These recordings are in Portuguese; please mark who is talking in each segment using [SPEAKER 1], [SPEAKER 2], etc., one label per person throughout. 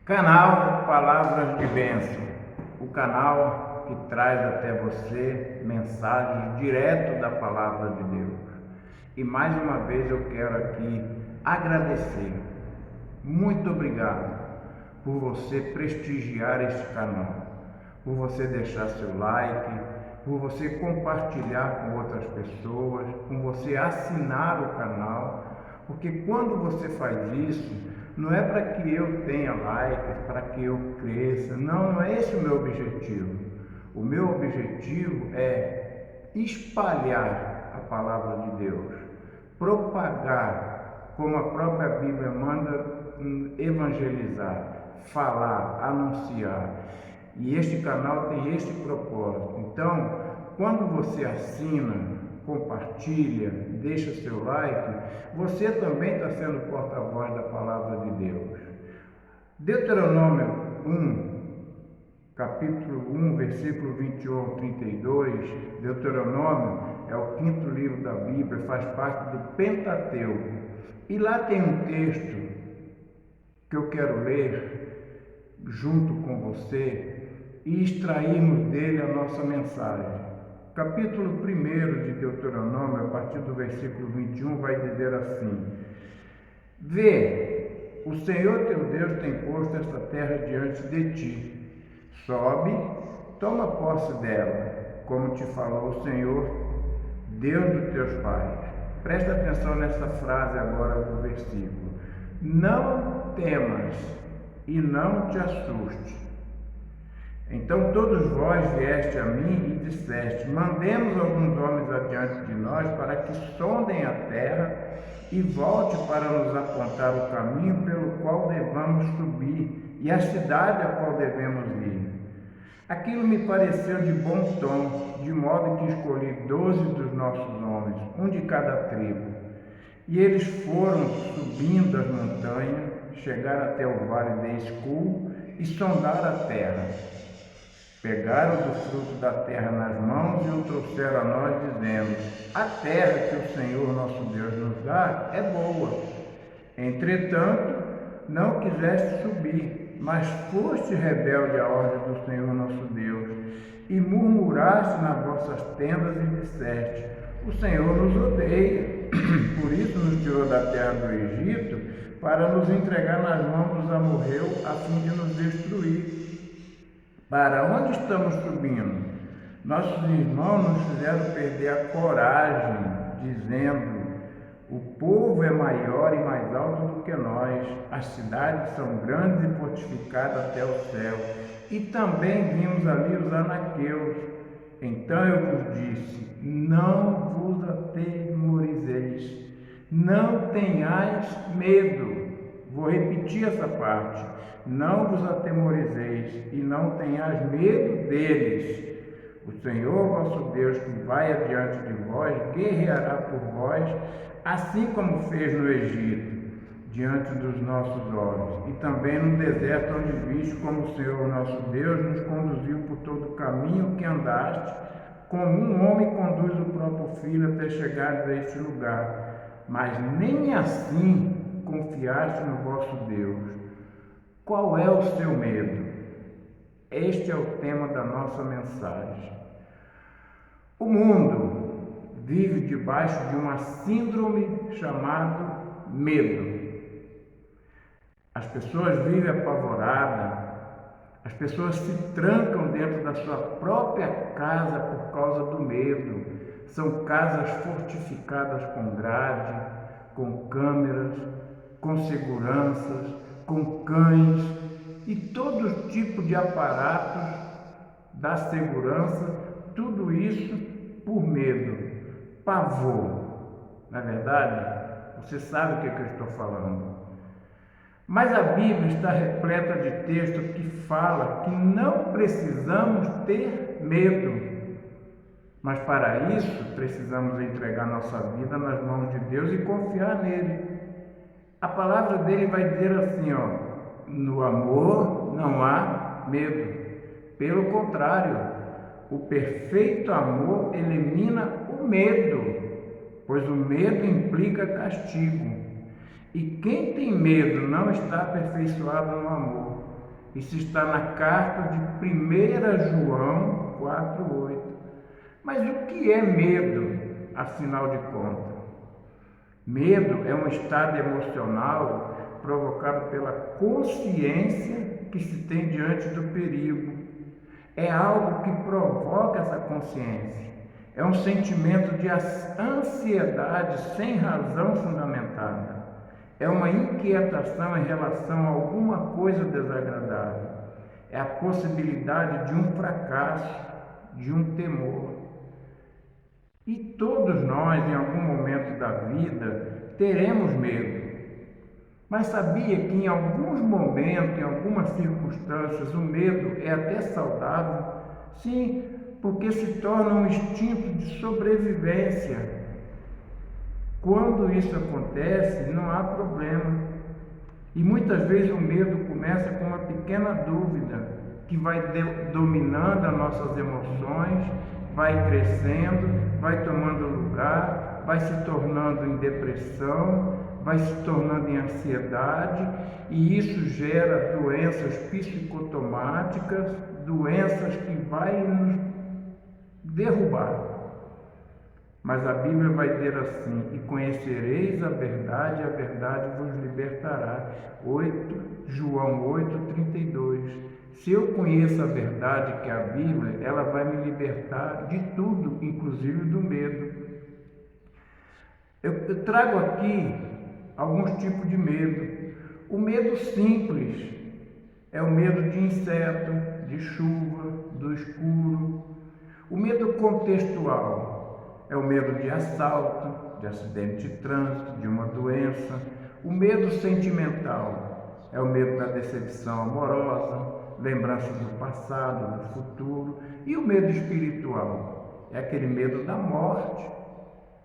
[SPEAKER 1] Canal Palavras de Bênção, o canal que traz até você mensagens direto da Palavra de Deus. E mais uma vez eu quero aqui agradecer. Muito obrigado por você prestigiar este canal, por você deixar seu like, por você compartilhar com outras pessoas, por você assinar o canal, porque quando você faz isso, não é para que eu tenha likes, para que eu cresça, não é esse o meu objetivo. O meu objetivo é espalhar a palavra de Deus, propagar, como a própria Bíblia manda, evangelizar, falar, anunciar. E este canal tem este propósito. Então, quando você assina, compartilha, deixa seu like, você também está sendo porta-voz da palavra de Deus. Deuteronômio 1, capítulo 1, versículo 21 ao 32, Deuteronômio é o quinto livro da Bíblia, faz parte do Pentateuco. E lá tem um texto que eu quero ler junto com você e extrairmos dele a nossa mensagem. Capítulo 1 de Deuteronômio, a partir do versículo 21, vai dizer assim: Vê, o Senhor teu Deus tem posto esta terra diante de ti. Sobe, toma posse dela, como te falou o Senhor, Deus dos teus pais. Presta atenção nessa frase agora do versículo. Não temas e não te assuste. Então todos vós vieste a mim e disseste: mandemos alguns homens adiante de nós para que sondem a terra e volte para nos apontar o caminho pelo qual devamos subir e a cidade a qual devemos ir. Aquilo me pareceu de bom tom, de modo que escolhi 12 dos nossos homens, um de cada tribo. E eles foram subindo as montanhas, chegaram até o vale de Escul e sondaram a terra. Pegaram do fruto da terra nas mãos e o trouxeram a nós, dizendo: a terra que o Senhor nosso Deus nos dá é boa. Entretanto, não quiseste subir, mas foste rebelde à ordem do Senhor nosso Deus, e murmuraste nas vossas tendas e disseste: o Senhor nos odeia, por isso nos tirou da terra do Egito, para nos entregar nas mãos dos amorreus, a fim de nos destruir. Para onde estamos subindo? Nossos irmãos nos fizeram perder a coragem, dizendo: o povo é maior e mais alto do que nós, as cidades são grandes e fortificadas até o céu, e também vimos ali os anaqueus. Então eu vos disse: não vos atemorizeis, não tenhais medo. Vou repetir essa parte. Não vos atemorizeis e não tenhais medo deles. O Senhor vosso Deus, que vai adiante de vós, guerreará por vós, assim como fez no Egito, diante dos nossos olhos, e também no deserto, onde viste como o Senhor nosso Deus nos conduziu por todo o caminho que andaste, como um homem conduz o próprio filho até chegar a este lugar. Mas nem assim confiaste no vosso Deus. Qual é o seu medo? Este é o tema da nossa mensagem. O mundo vive debaixo de uma síndrome chamada medo. As pessoas vivem apavoradas, as pessoas se trancam dentro da sua própria casa por causa do medo. São casas fortificadas com grade, com câmeras, com seguranças, com cães e todo tipo de aparatos da segurança, tudo isso por medo, pavor. Na verdade, você sabe o que eu estou falando. Mas a Bíblia está repleta de texto que fala que não precisamos ter medo. Mas para isso precisamos entregar nossa vida nas mãos de Deus e confiar nele. A palavra dele vai dizer assim, no amor não há medo. Pelo contrário, o perfeito amor elimina o medo, pois o medo implica castigo. E quem tem medo não está aperfeiçoado no amor. Isso está na carta de 1 João 4,8. Mas o que é medo, afinal de contas? Medo é um estado emocional provocado pela consciência que se tem diante do perigo. É algo que provoca essa consciência. É um sentimento de ansiedade sem razão fundamentada. É uma inquietação em relação a alguma coisa desagradável. É a possibilidade de um fracasso, de um temor. E todos nós, em algum momento da vida, teremos medo. Mas sabia que em alguns momentos, em algumas circunstâncias, o medo é até saudável? Sim, porque se torna um instinto de sobrevivência. Quando isso acontece, não há problema. E muitas vezes o medo começa com uma pequena dúvida que vai dominando as nossas emoções, vai crescendo, vai tomando lugar, vai se tornando em depressão, vai se tornando em ansiedade, e isso gera doenças psicotomáticas, doenças que vai nos derrubar. Mas a Bíblia vai dizer assim: e conhecereis a verdade vos libertará. João 8,32. Se eu conheço a verdade, que é a Bíblia, ela vai me libertar de tudo, inclusive do medo. Eu trago aqui alguns tipos de medo. O medo simples é o medo de inseto, de chuva, do escuro. O medo contextual é o medo de assalto, de acidente de trânsito, de uma doença. O medo sentimental é o medo da decepção amorosa, lembranças do passado, do futuro. E o medo espiritual é aquele medo da morte,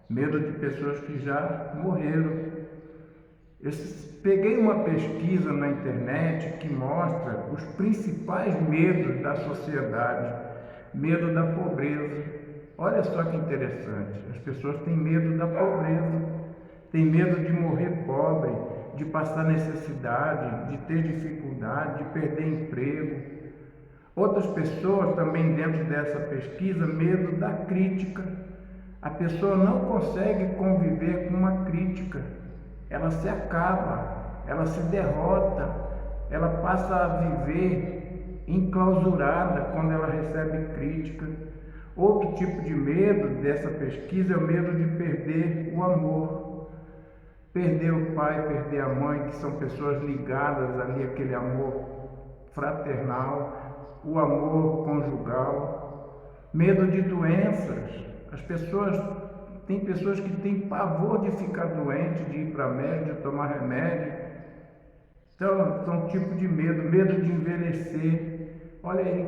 [SPEAKER 1] medo de pessoas que já morreram. Eu peguei uma pesquisa na internet que mostra os principais medos da sociedade. Medo da pobreza. Olha só que interessante, as pessoas têm medo da pobreza, têm medo de morrer pobre, de passar necessidade, de ter dificuldade, de perder emprego. Outras pessoas também, dentro dessa pesquisa, medo da crítica. A pessoa não consegue conviver com uma crítica, ela se acaba, ela se derrota, ela passa a viver enclausurada quando ela recebe crítica. Outro tipo de medo dessa pesquisa é o medo de perder o amor. Perder o pai, perder a mãe, que são pessoas ligadas ali àquele amor fraternal, o amor conjugal. Medo de doenças. Tem pessoas que têm pavor de ficar doente, de ir para médico, de tomar remédio. Então, são tipos de medo. Medo de envelhecer. Olha aí,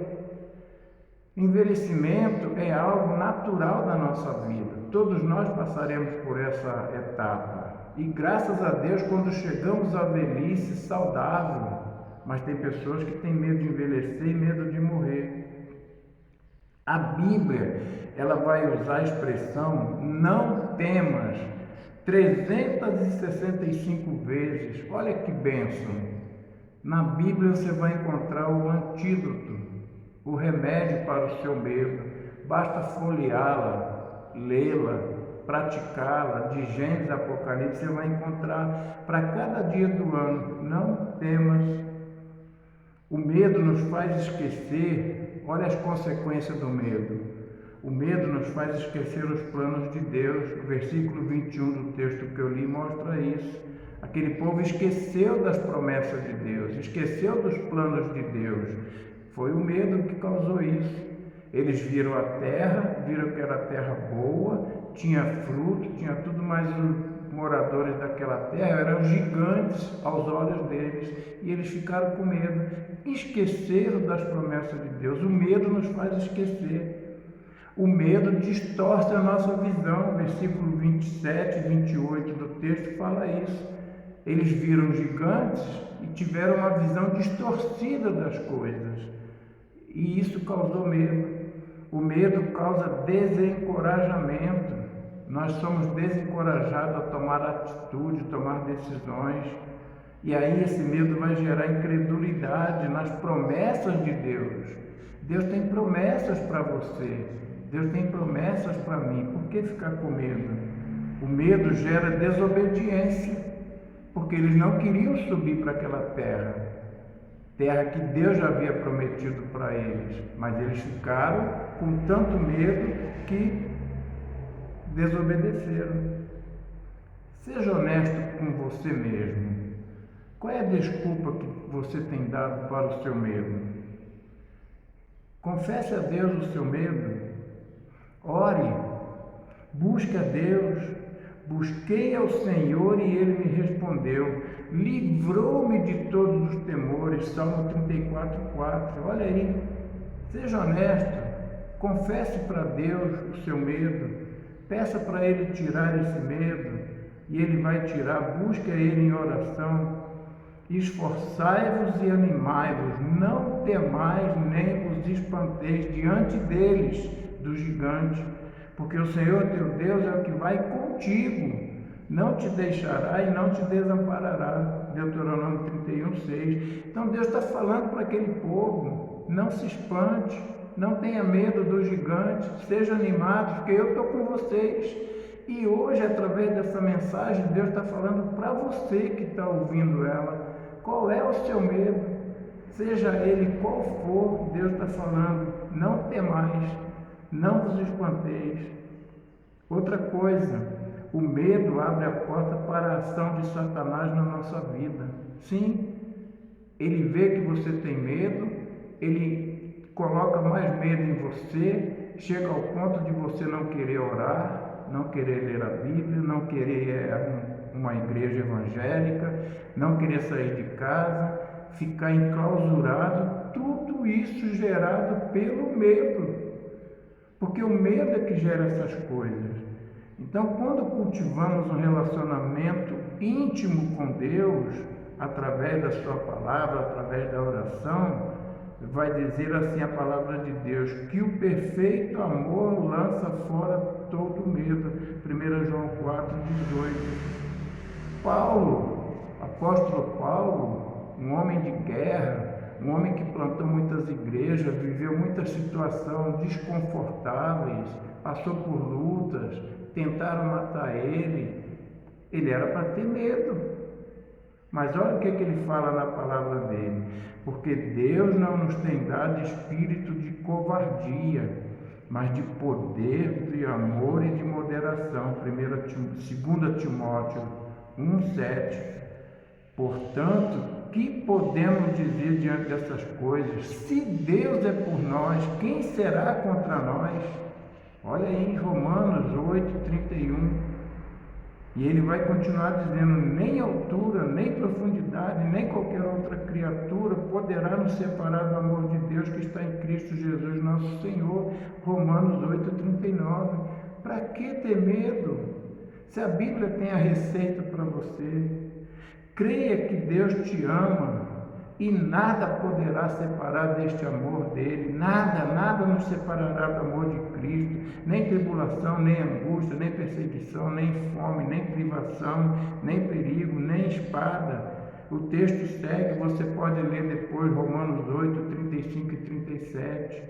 [SPEAKER 1] envelhecimento é algo natural da nossa vida. Todos nós passaremos por essa etapa. E graças a Deus, quando chegamos à velhice, saudável. Mas tem pessoas que têm medo de envelhecer e medo de morrer. A Bíblia, ela vai usar a expressão não temas 365 vezes. Olha que bênção! Na Bíblia você vai encontrar o antídoto, o remédio para o seu medo. Basta folheá-la, lê-la, praticá-la, de Gênesis a Apocalipse, você vai encontrar para cada dia do ano. Não temas. O medo nos faz esquecer, olha as consequências do medo. O medo nos faz esquecer os planos de Deus. O versículo 21 do texto que eu li mostra isso. Aquele povo esqueceu das promessas de Deus, esqueceu dos planos de Deus. Foi o medo que causou isso. Eles viram a terra, viram que era terra boa, tinha fruto, tinha tudo, mas os moradores daquela terra eram gigantes aos olhos deles, e eles ficaram com medo, esqueceram das promessas de Deus. O medo nos faz esquecer. O medo distorce a nossa visão. Versículo 27 e 28 do texto fala isso. Eles viram gigantes e tiveram uma visão distorcida das coisas, e isso causou medo. O medo causa desencorajamento. Nós somos desencorajados a tomar atitude, tomar decisões. E aí esse medo vai gerar incredulidade nas promessas de Deus. Deus tem promessas para você. Deus tem promessas para mim. Por que ficar com medo? O medo gera desobediência, porque eles não queriam subir para aquela terra que Deus já havia prometido para eles, mas eles ficaram com tanto medo que desobedeceram. Seja honesto com você mesmo. Qual é a desculpa que você tem dado para o seu medo? Confesse a Deus o seu medo. Ore. Busque a Deus. Busquei ao Senhor e Ele me respondeu. Livrou-me de todos os temores. Salmo 34:4. Olha aí. Seja honesto. Confesse para Deus o seu medo. Peça para Ele tirar esse medo. E Ele vai tirar. Busque a Ele em oração. Esforçai-vos e animai-vos, não temais nem vos espanteis diante deles, do gigante, porque o Senhor teu Deus é o que vai contigo, não te deixará e não te desamparará. Deuteronômio 31:6. Então Deus está falando para aquele povo: não se espante, não tenha medo do gigante, seja animado, porque eu estou com vocês. E hoje, através dessa mensagem, Deus está falando para você que está ouvindo ela. Qual é o seu medo? Seja ele qual for, Deus está falando: não temais, não vos espanteis. Outra coisa, o medo abre a porta para a ação de Satanás na nossa vida. Sim, ele vê que você tem medo, ele coloca mais medo em você, chega ao ponto de você não querer orar, não querer ler a Bíblia, não querer uma igreja evangélica, não querer sair de casa, ficar enclausurado, tudo isso gerado pelo medo, porque o medo é que gera essas coisas. Então, quando cultivamos um relacionamento íntimo com Deus, através da sua palavra, através da oração, vai dizer assim a palavra de Deus, que o perfeito amor lança fora todo medo. 1 João 4:18. Paulo, apóstolo Paulo, um homem de guerra, um homem que plantou muitas igrejas, viveu muitas situações desconfortáveis, passou por lutas, tentaram matar ele era para ter medo. Mas olha o que ele fala na palavra dele: porque Deus não nos tem dado espírito de covardia, mas de poder, de amor e de moderação. 2 Timóteo 1:7. Portanto, que podemos dizer diante dessas coisas? Se Deus é por nós, quem será contra nós? Olha aí, Romanos 8:31. E ele vai continuar dizendo: nem altura, nem profundidade, nem qualquer outra criatura poderá nos separar do amor de Deus que está em Cristo Jesus nosso Senhor. Romanos 8:39. Para que ter medo? Se a Bíblia tem a receita para você. Creia que Deus te ama e nada poderá separar deste amor dele. Nada nos separará do amor de Cristo. Nem tribulação, nem angústia, nem perseguição, nem fome, nem privação, nem perigo, nem espada. O texto segue, você pode ler depois, Romanos 8:35 e 37.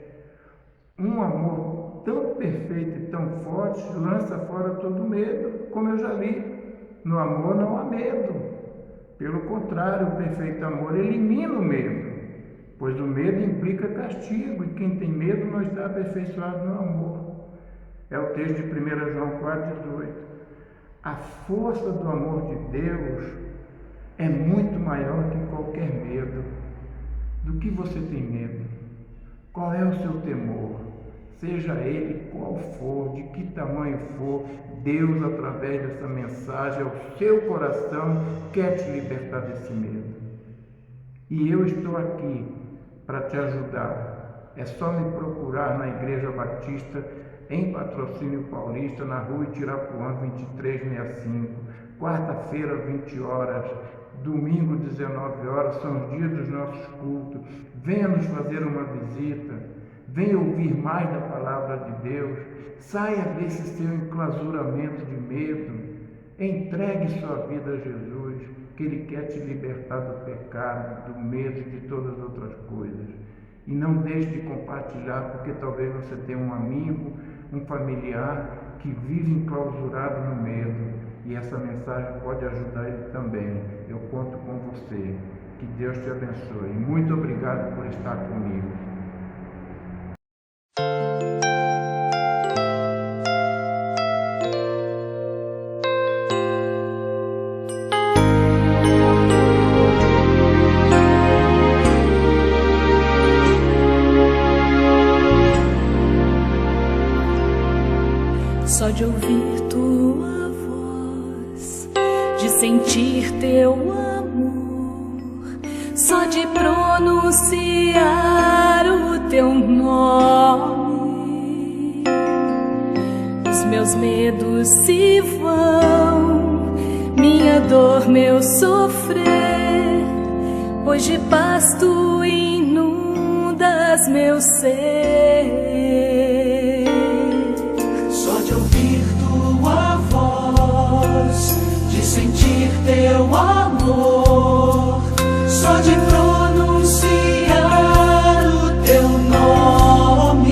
[SPEAKER 1] Um amor tão perfeito e tão forte lança fora todo medo, como eu já li. No amor não há medo. Pelo contrário, o perfeito amor elimina o medo, pois o medo implica castigo, e quem tem medo não está aperfeiçoado no amor. É o texto de 1 João 4:18. A força do amor de Deus é muito maior que qualquer medo. Do que você tem medo? Qual é o seu temor? Seja ele qual for, de que tamanho for, Deus, através dessa mensagem, ao seu coração, quer te libertar desse medo. E eu estou aqui para te ajudar. É só me procurar na Igreja Batista, em Patrocínio Paulista, na rua Itirapuã, 2365. Quarta-feira, 20 horas. Domingo, 19 horas, são os dias dos nossos cultos. Venha nos fazer uma visita. Venha ouvir mais da palavra de Deus. Saia desse seu enclausuramento de medo. Entregue sua vida a Jesus, que Ele quer te libertar do pecado, do medo e de todas as outras coisas. E não deixe de compartilhar, porque talvez você tenha um amigo, um familiar que vive enclausurado no medo, e essa mensagem pode ajudar ele também. Eu conto com você. Que Deus te abençoe. Muito obrigado por estar comigo.
[SPEAKER 2] Só de ouvir tua voz, de sentir teu amor, só de pronunciar o teu nome, os meus medos se vão, minha dor, meu sofrer, pois de paz tu inundas meu ser.
[SPEAKER 3] De sentir teu amor, só de pronunciar o teu nome,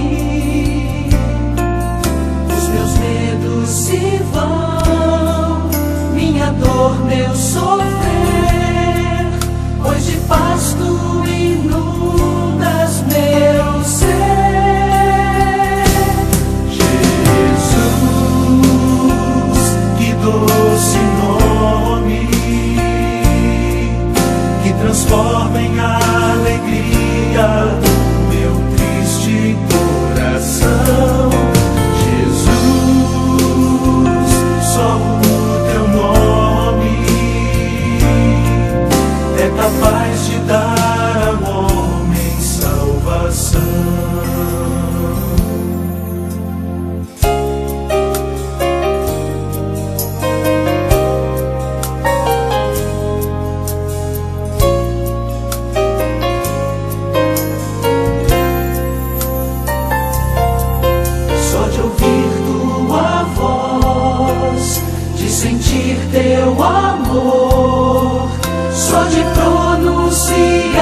[SPEAKER 3] os meus medos se vão, minha dor, meu sofrer, pois de paz tu inundas meu ser. Doce nome que transforma em alegria meu triste coração. Jesus, só o teu nome é capaz de dar ao homem salvação. Sentir teu amor, só de pronunciar